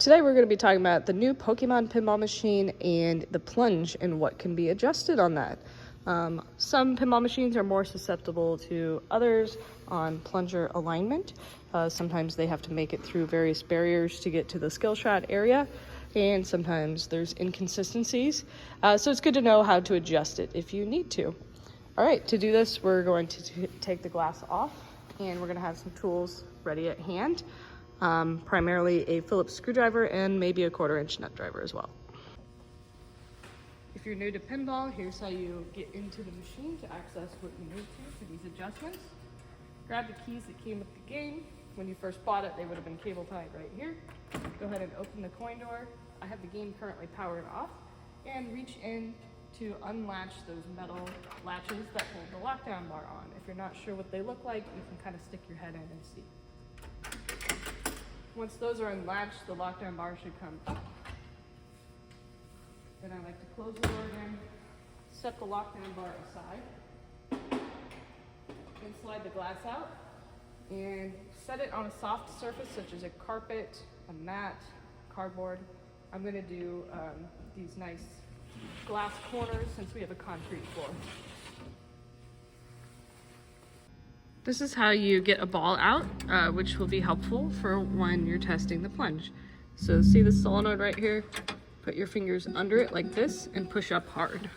Today we're going to be talking about the new Pokemon pinball machine and the plunge and what can be adjusted on that. Some pinball machines are more susceptible to others on plunger alignment. Sometimes they have to make it through various barriers to get to the skill shot area, and sometimes there's inconsistencies. So it's good to know how to adjust it if you need to. All right, to do this, we're going to take the glass off, and we're going to have some tools ready at hand. Primarily a Phillips screwdriver and maybe a 1/4-inch nut driver as well. If you're new to pinball, here's how you get into the machine to access what you need to for these adjustments. Grab the keys that came with the game. When you first bought it, they would have been cable tied right here. Go ahead and open the coin door. I have the game currently powered off, and reach in to unlatch those metal latches that hold the lockdown bar on. If you're not sure what they look like, you can kind of stick your head in and see. Once those are unlatched, the lockdown bar should come up. Then I like to close the door again, set the lockdown bar aside, and slide the glass out, and set it on a soft surface such as a carpet, a mat, cardboard. I'm going to do these nice glass corners since we have a concrete floor. This is how you get a ball out, which will be helpful for when you're testing the plunge. So see the solenoid right here? Put your fingers under it like this and push up hard.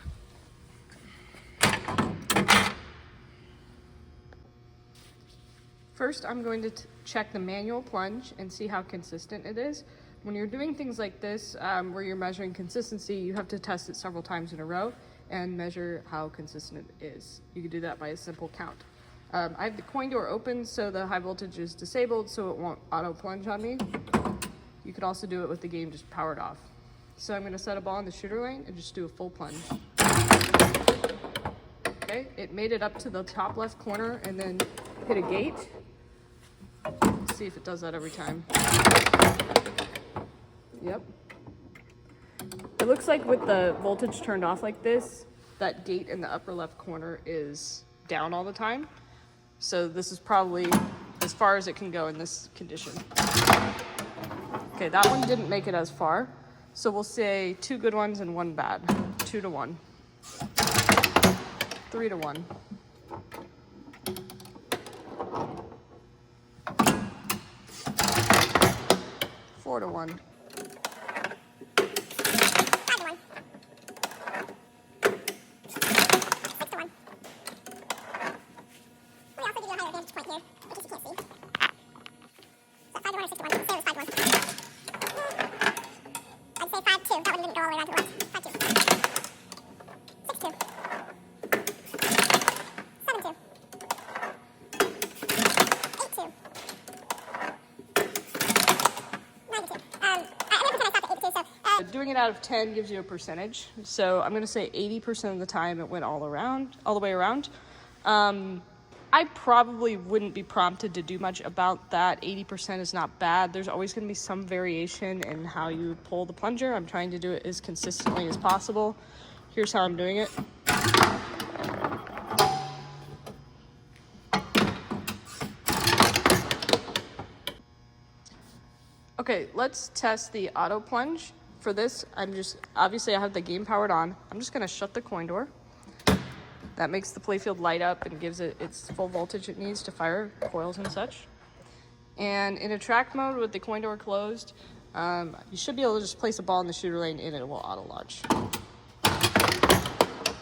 First, I'm going to check the manual plunge and see how consistent it is. When you're doing things like this, where you're measuring consistency, you have to test it several times in a row and measure how consistent it is. You can do that by a simple count. I have the coin door open so the high voltage is disabled so it won't auto plunge on me. You could also do it with the game just powered off. So I'm going to set a ball in the shooter lane and just do a full plunge. Okay, it made it up to the top left corner and then hit a gate. Let's see if it does that every time. Yep. It looks like with the voltage turned off like this, that gate in the upper left corner is down all the time. So this is probably as far as it can go in this condition. Okay, that one didn't make it as far. So we'll say 2 good ones and 1 bad. 2 to 1. 3 to 1. 4 to 1. 8-2. Doing it out of 10 gives you a percentage. So I'm going to say 80% of the time it went all the way around. I probably wouldn't be prompted to do much about that. 80% is not bad. There's always going to be some variation in how you pull the plunger. I'm trying to do it as consistently as possible. Here's how I'm doing it. Okay, let's test the auto plunge. For this, obviously I have the game powered on. I'm just gonna shut the coin door. That makes the playfield light up and gives it its full voltage it needs to fire coils and such. And in attract mode with the coin door closed, you should be able to just place a ball in the shooter lane and it will auto launch.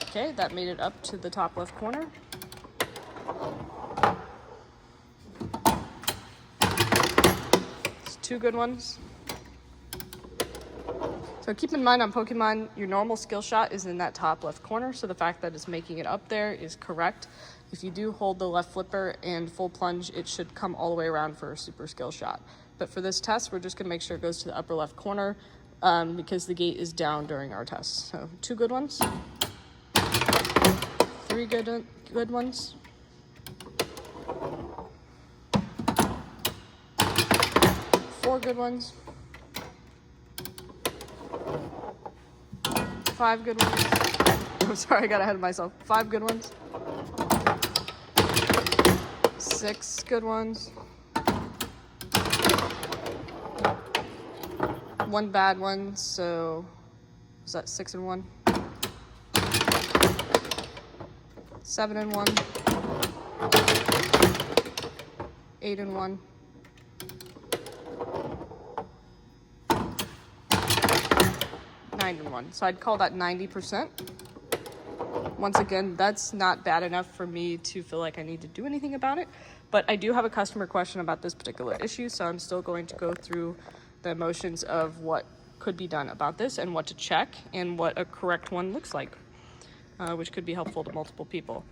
Okay, that made it up to the top left corner. It's 2 good ones. So keep in mind on Pokemon, your normal skill shot is in that top left corner, so the fact that it's making it up there is correct. If you do hold the left flipper and full plunge, it should come all the way around for a super skill shot. But for this test, we're just gonna make sure it goes to the upper left corner because the gate is down during our test. So 2 good ones, 3 good ones, 4 good ones, 5 good ones. I'm sorry, I got ahead of myself. 5 good ones. 6 good ones. one bad one, so was that 6 and 1? 7 and 1. 8 and 1. 9 and 1. So I'd call that 90%. Once again, that's not bad enough for me to feel like I need to do anything about it, but I do have a customer question about this particular issue, so I'm still going to go through the motions of what could be done about this and what to check and what a correct one looks like, which could be helpful to multiple people.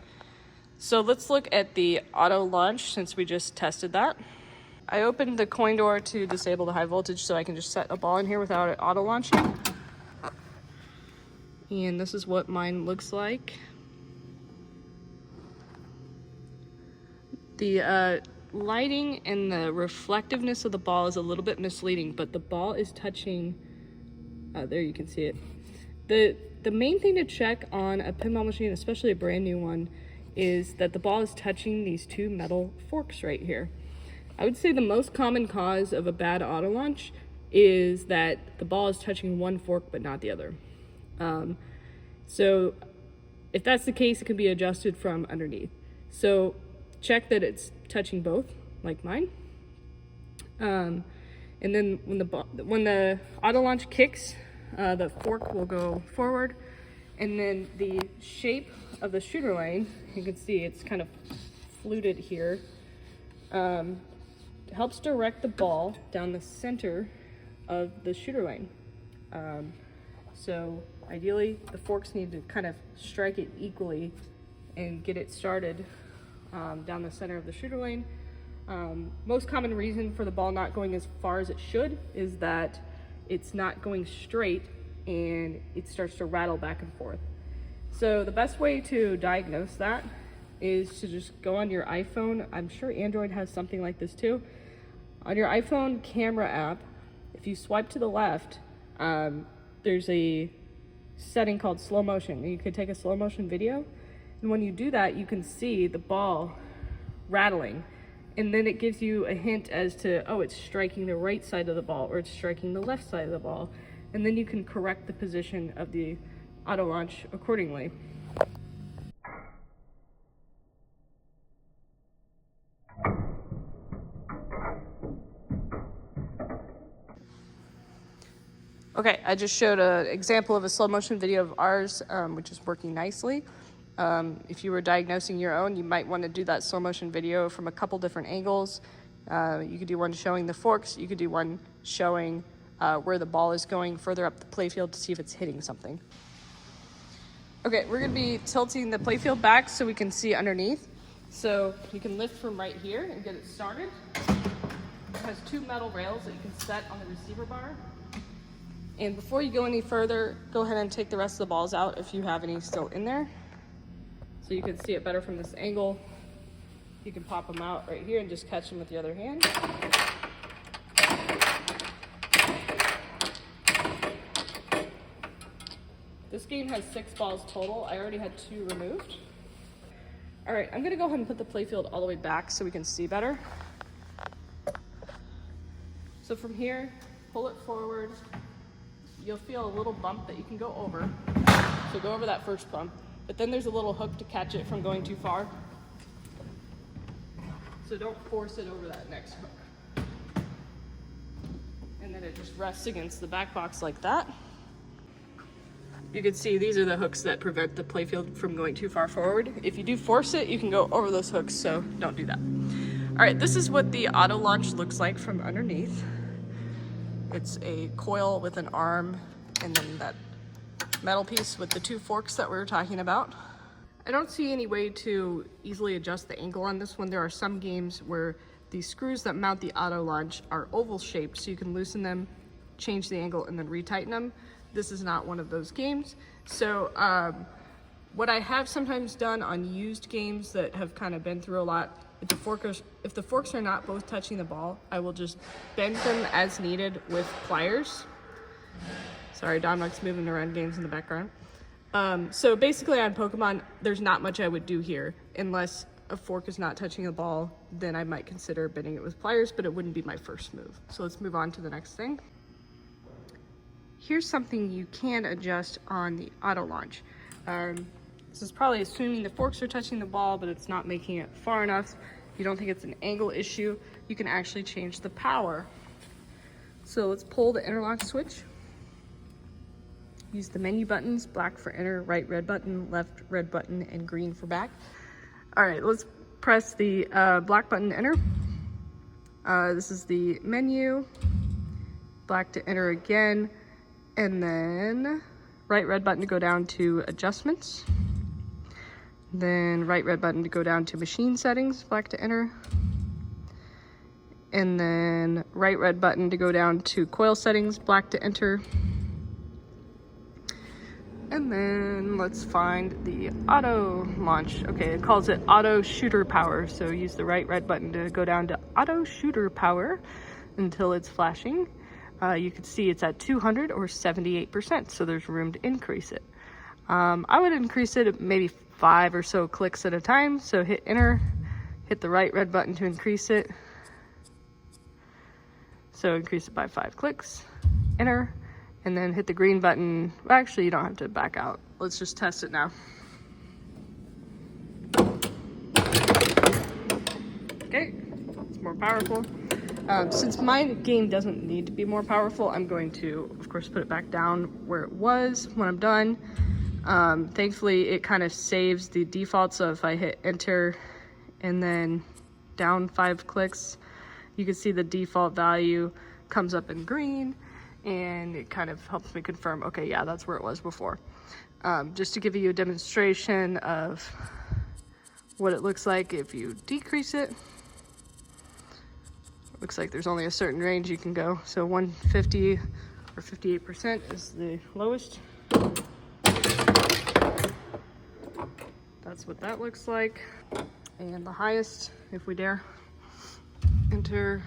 So let's look at the auto launch since we just tested that. I opened the coin door to disable the high voltage so I can just set a ball in here without it auto launching. And this is what mine looks like. The lighting and the reflectiveness of the ball is a little bit misleading, but the ball is touching, there you can see it. The main thing to check on a pinball machine, especially a brand new one, is that the ball is touching these two metal forks right here. I would say the most common cause of a bad auto launch is that the ball is touching one fork but not the other. So if that's the case, it can be adjusted from underneath. So check that it's touching both, like mine. And then when the auto launch kicks, the fork will go forward, and then the shape of the shooter lane, you can see it's kind of fluted here, helps direct the ball down the center of the shooter lane. So ideally, the forks need to kind of strike it equally and get it started down the center of the shooter lane. Most common reason for the ball not going as far as it should is that it's not going straight and it starts to rattle back and forth. So the best way to diagnose that is to just go on your iPhone. I'm sure Android has something like this too. On your iPhone camera app, if you swipe to the left, there's a setting called slow motion. You could take a slow motion video, and when you do that, you can see the ball rattling, and then it gives you a hint as to, oh, it's striking the right side of the ball or it's striking the left side of the ball, and then you can correct the position of the auto launch accordingly. Okay, I just showed an example of a slow motion video of ours, which is working nicely. If you were diagnosing your own, you might want to do that slow motion video from a couple different angles. You could do one showing the forks. You could do one showing where the ball is going further up the playfield to see if it's hitting something. Okay, we're going to be tilting the playfield back so we can see underneath. So you can lift from right here and get it started. It has two metal rails that you can set on the receiver bar. And before you go any further, go ahead and take the rest of the balls out if you have any still in there. So you can see it better from this angle. You can pop them out right here and just catch them with the other hand. This game has 6 balls total. I already had 2 removed. All right, I'm gonna go ahead and put the playfield all the way back so we can see better. So from here, pull it forward. You'll feel a little bump that you can go over. So go over that first bump, but then there's a little hook to catch it from going too far. So don't force it over that next hook. And then it just rests against the back box like that. You can see these are the hooks that prevent the playfield from going too far forward. If you do force it, you can go over those hooks, so don't do that. All right, this is what the auto launch looks like from underneath. It's a coil with an arm and then that metal piece with the 2 forks that we were talking about. I don't see any way to easily adjust the angle on this one. There are some games where the screws that mount the auto launch are oval shaped, so you can loosen them, change the angle, and then retighten them. This is not one of those games. So what I have sometimes done on used games that have kind of been through a lot, if the forks are not both touching the ball, I will just bend them as needed with pliers. Sorry, Dominick's moving around games in the background. So basically on Pokemon, there's not much I would do here. Unless a fork is not touching the ball, then I might consider bending it with pliers, but it wouldn't be my first move. So let's move on to the next thing. here's something you can adjust on the auto launch. This is probably assuming the forks are touching the ball, but it's not making it far enough. You don't think it's an angle issue, you can actually change the power. So let's pull the interlock switch. Use the menu buttons, black for enter, right red button, left red button, and green for back. All right, let's press the black button to enter. This is the menu, black to enter again, and then right red button to go down to adjustments. Then right red button to go down to machine settings, black to enter. And then right red button to go down to coil settings, black to enter. And then let's find the auto launch. Okay, it calls it auto shooter power. So use the right red button to go down to auto shooter power until it's flashing. You can see it's at 200 or 78%, so there's room to increase it. I would increase it at maybe 5 or so clicks at a time. So hit enter, hit the right red button to increase it. So increase it by 5 clicks, enter, and then hit the green button. Well, actually, you don't have to back out. Let's just test it now. Okay, it's more powerful. Since my game doesn't need to be more powerful, I'm going to, of course, put it back down where it was when I'm done. Thankfully, it kind of saves the default, so if I hit enter and then down 5 clicks, you can see the default value comes up in green, and it kind of helps me confirm, okay, yeah, that's where it was before. Just to give you a demonstration of what it looks like if you decrease it. Looks like there's only a certain range you can go. So 150 or 58% is the lowest. That's what that looks like. And the highest, if we dare, enter.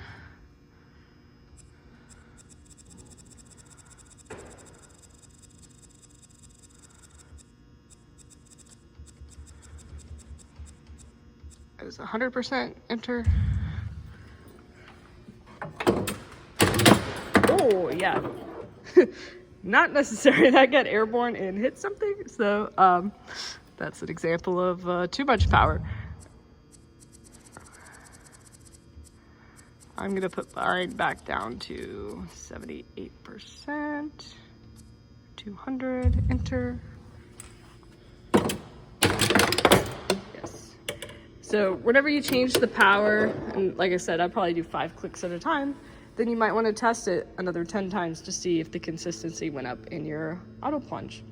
It was 100%, enter. Oh, yeah. Not necessary. That got airborne and hit something. So that's an example of too much power. I'm going to put mine back down to 78%. 200, enter. Yes. So whenever you change the power, and like I said, I probably do 5 clicks at a time, then you might want to test it another 10 times to see if the consistency went up in your auto plunge.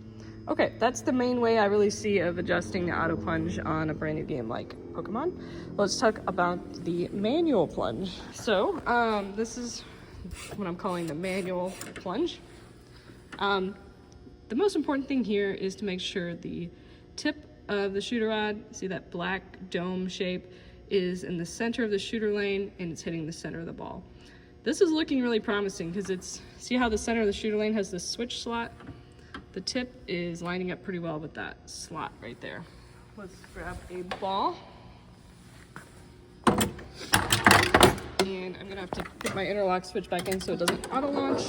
Okay, that's the main way I really see of adjusting the auto plunge on a brand new game like Pokemon. Let's talk about the manual plunge. So this is what I'm calling the manual plunge. The most important thing here is to make sure the tip of the shooter rod, see that black dome shape, is in the center of the shooter lane and it's hitting the center of the ball. This is looking really promising because it's, see how the center of the shooter lane has this switch slot? The tip is lining up pretty well with that slot right there. Let's grab a ball. And I'm gonna have to put my interlock switch back in so it doesn't auto launch.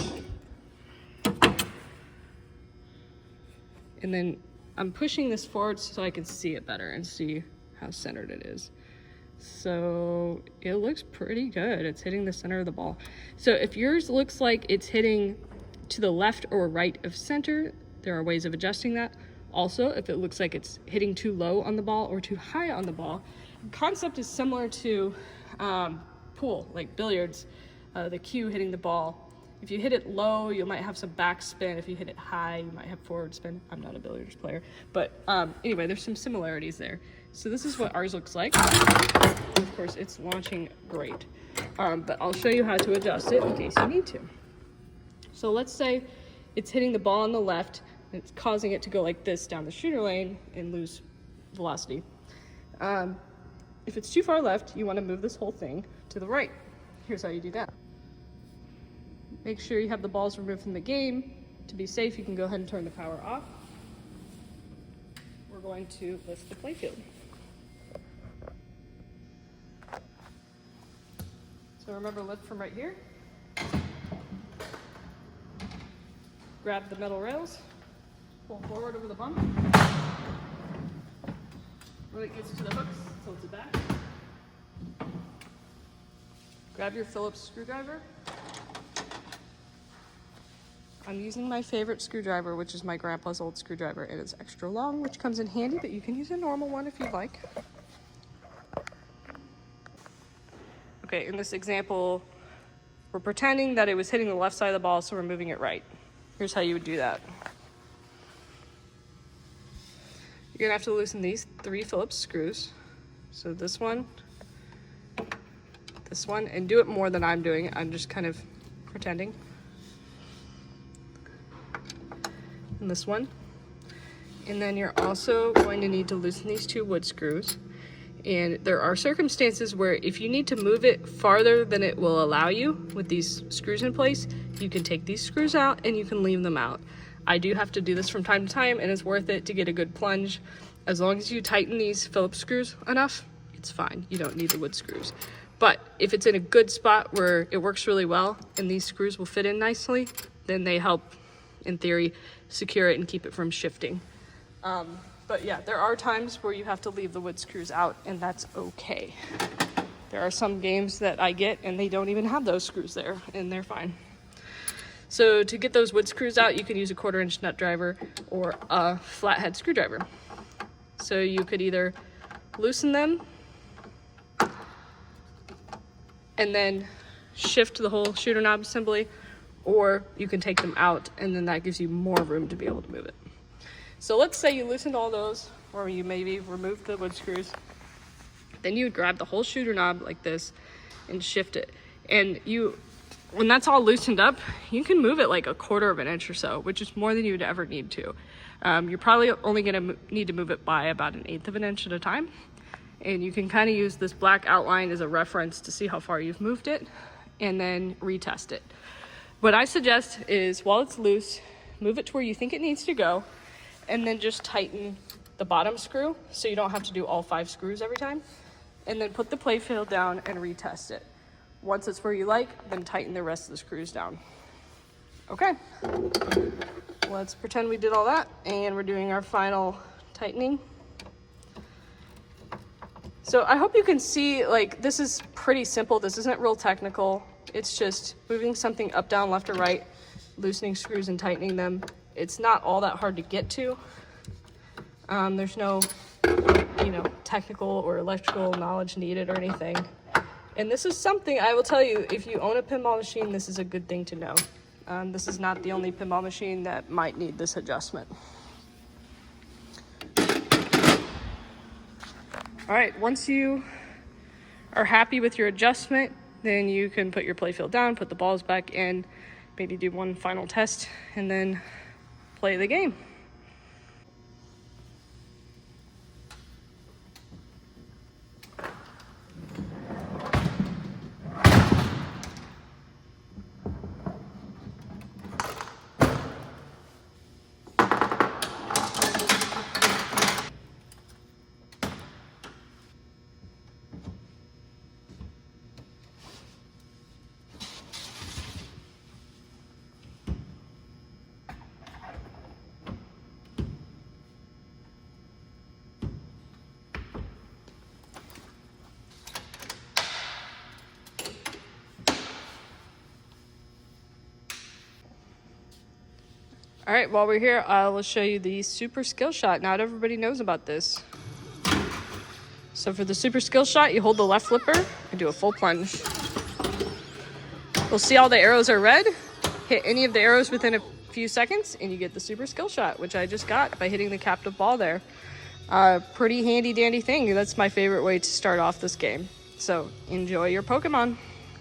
And then I'm pushing this forward so I can see it better and see how centered it is. So it looks pretty good. It's hitting the center of the ball. So if yours looks like it's hitting to the left or right of center, there are ways of adjusting that. Also, if it looks like it's hitting too low on the ball or too high on the ball, the concept is similar to pool, like billiards, the cue hitting the ball. If you hit it low, you might have some backspin. If you hit it high, you might have forward spin. I'm not a billiards player, but anyway, there's some similarities there. So this is what ours looks like. Of course, it's launching great, but I'll show you how to adjust it in case you need to. So let's say it's hitting the ball on the left, and it's causing it to go like this down the shooter lane and lose velocity. If it's too far left, you want to move this whole thing to the right. Here's how you do that. Make sure you have the balls removed from the game. To be safe, you can go ahead and turn the power off. We're going to lift the playfield. So remember, lift from right here. grab the metal rails, pull forward over the bump. When it gets to the hooks, tilt it back. Grab your Phillips screwdriver. I'm using my favorite screwdriver, which is my grandpa's old screwdriver. It is extra long, which comes in handy, but you can use a normal one if you'd like. Okay, in this example, we're pretending that it was hitting the left side of the ball, so we're moving it right. Here's how you would do that. You're gonna have to loosen these 3 Phillips screws. So this one, and do it more than I'm doing. I'm just kind of pretending. And this one. And then you're also going to need to loosen these 2 wood screws. And there are circumstances where if you need to move it farther than it will allow you with these screws in place, you can take these screws out and you can leave them out. I do have to do this from time to time, and it's worth it to get a good plunge. As long as you tighten these Phillips screws enough, it's fine. You don't need the wood screws. But if it's in a good spot where it works really well and these screws will fit in nicely, then they help, in theory, secure it and keep it from shifting. But yeah, there are times where you have to leave the wood screws out, and that's okay. There are some games that I get and they don't even have those screws there, and they're fine. So to get those wood screws out, you can use a 1/4-inch nut driver or a flathead screwdriver. So you could either loosen them and then shift the whole shooter knob assembly, or you can take them out and then that gives you more room to be able to move it. So let's say you loosened all those, or you maybe removed the wood screws. Then you would grab the whole shooter knob like this and shift it. And when that's all loosened up, you can move it like 1/4 inch or so, which is more than you'd ever need to. You're probably only gonna need to move it by about 1/8 inch at a time. And you can kind of use this black outline as a reference to see how far you've moved it and then retest it. What I suggest is while it's loose, move it to where you think it needs to go, and then just tighten the bottom screw so you don't have to do all 5 screws every time. And then put the play field down and retest it. Once it's where you like, then tighten the rest of the screws down. Okay, let's pretend we did all that and we're doing our final tightening. So I hope you can see, like, this is pretty simple. This isn't real technical. It's just moving something up, down, left, or right, loosening screws and tightening them. It's not all that hard to get to. There's no, technical or electrical knowledge needed or anything. And this is something I will tell you, if you own a pinball machine, this is a good thing to know. This is not the only pinball machine that might need this adjustment. All right, once you are happy with your adjustment, then you can put your playfield down, put the balls back in, maybe do one final test, and then play the game. All right, while we're here, I will show you the super skill shot. Not everybody knows about this. So for the super skill shot, you hold the left flipper and do a full plunge. You'll see all the arrows are red. Hit any of the arrows within a few seconds and you get the super skill shot, which I just got by hitting the captive ball there. Pretty handy dandy thing. That's my favorite way to start off this game. So enjoy your Pokemon.